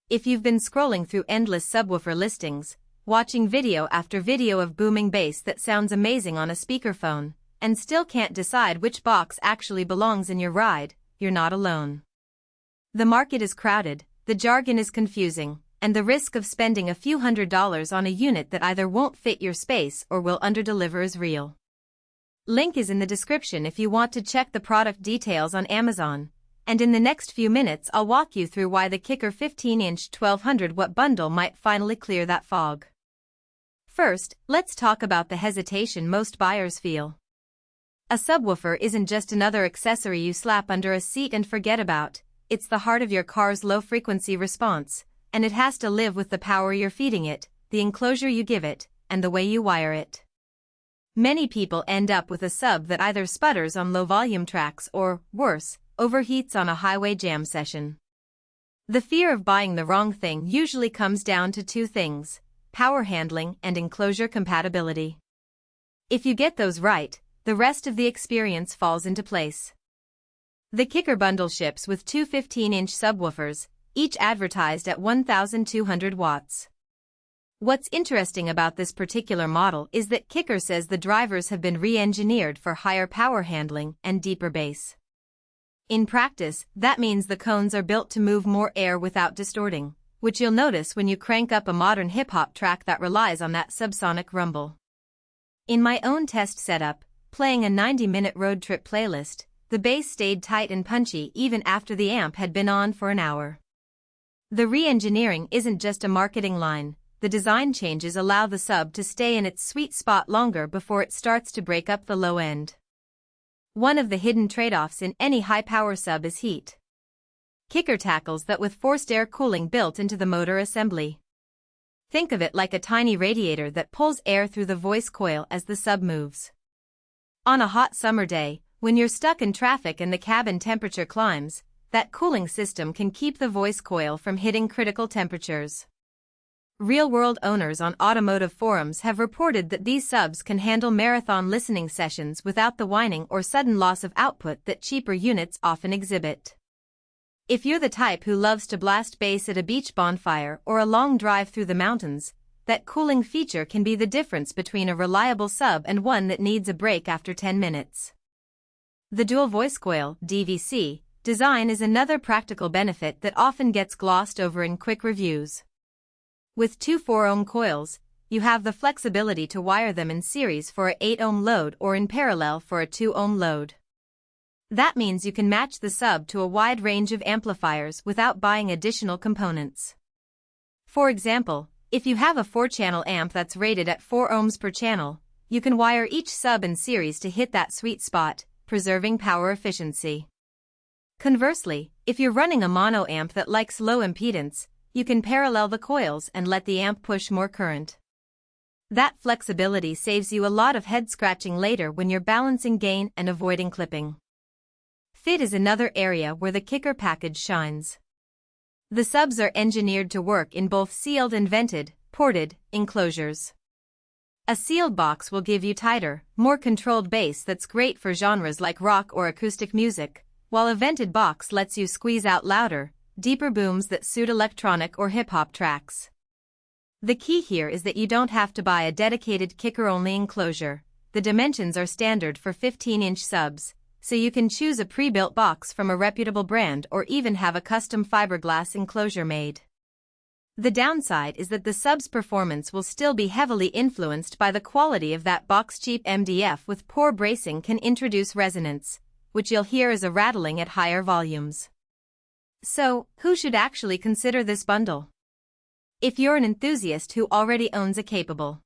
If you've been scrolling through endless subwoofer listings, watching video after video of booming bass that sounds amazing on a speakerphone, and still can't decide which box actually belongs in your ride, you're not alone. The market is crowded, the jargon is confusing, and the risk of spending a few $100s on a unit that either won't fit your space or will underdeliver is real. Link is in the description if you want to check the product details on Amazon, and in the next few minutes I'll walk you through why the Kicker 15-inch 1200-watt bundle might finally clear that fog. First, let's talk about the hesitation most buyers feel. A subwoofer isn't just another accessory you slap under a seat and forget about, it's the heart of your car's low-frequency response, and it has to live with the power you're feeding it, the enclosure you give it, and the way you wire it. Many people end up with a sub that either sputters on low-volume tracks or, worse, overheats on a highway jam session. The fear of buying the wrong thing usually comes down to two things: power handling and enclosure compatibility. If you get those right, the rest of the experience falls into place. The Kicker bundle ships with two 15-inch subwoofers, each advertised at 1,200 watts. What's interesting about this particular model is that Kicker says the drivers have been re-engineered for higher power handling and deeper bass. In practice, that means the cones are built to move more air without distorting, which you'll notice when you crank up a modern hip-hop track that relies on that subsonic rumble. In my own test setup, playing a 90-minute road trip playlist, the bass stayed tight and punchy even after the amp had been on for an hour. The re-engineering isn't just a marketing line, the design changes allow the sub to stay in its sweet spot longer before it starts to break up the low end. One of the hidden trade-offs in any high-power sub is heat. Kicker tackles that with forced air cooling built into the motor assembly. Think of it like a tiny radiator that pulls air through the voice coil as the sub moves. On a hot summer day, when you're stuck in traffic and the cabin temperature climbs, that cooling system can keep the voice coil from hitting critical temperatures. Real-world owners on automotive forums have reported that these subs can handle marathon listening sessions without the whining or sudden loss of output that cheaper units often exhibit. If you're the type who loves to blast bass at a beach bonfire or a long drive through the mountains, that cooling feature can be the difference between a reliable sub and one that needs a break after 10 minutes. The dual voice coil (DVC) design is another practical benefit that often gets glossed over in quick reviews. With two 4-ohm coils, you have the flexibility to wire them in series for a 8-ohm load or in parallel for a 2-ohm load. That means you can match the sub to a wide range of amplifiers without buying additional components. For example, if you have a 4-channel amp that's rated at 4 ohms per channel, you can wire each sub in series to hit that sweet spot, preserving power efficiency. Conversely, if you're running a mono amp that likes low impedance, you can parallel the coils and let the amp push more current. That flexibility saves you a lot of head scratching later when you're balancing gain and avoiding clipping. Fit is another area where the Kicker package shines. The subs are engineered to work in both sealed and vented, ported, enclosures. A sealed box will give you tighter, more controlled bass that's great for genres like rock or acoustic music, while a vented box lets you squeeze out louder, deeper booms that suit electronic or hip-hop tracks. The key here is that you don't have to buy a dedicated Kicker-only enclosure. The dimensions are standard for 15-inch subs, so you can choose a pre-built box from a reputable brand or even have a custom fiberglass enclosure made. The downside is that the sub's performance will still be heavily influenced by the quality of that box. Cheap MDF with poor bracing can introduce resonance, which you'll hear as a rattling at higher volumes. So, who should actually consider this bundle? If you're an enthusiast who already owns a capable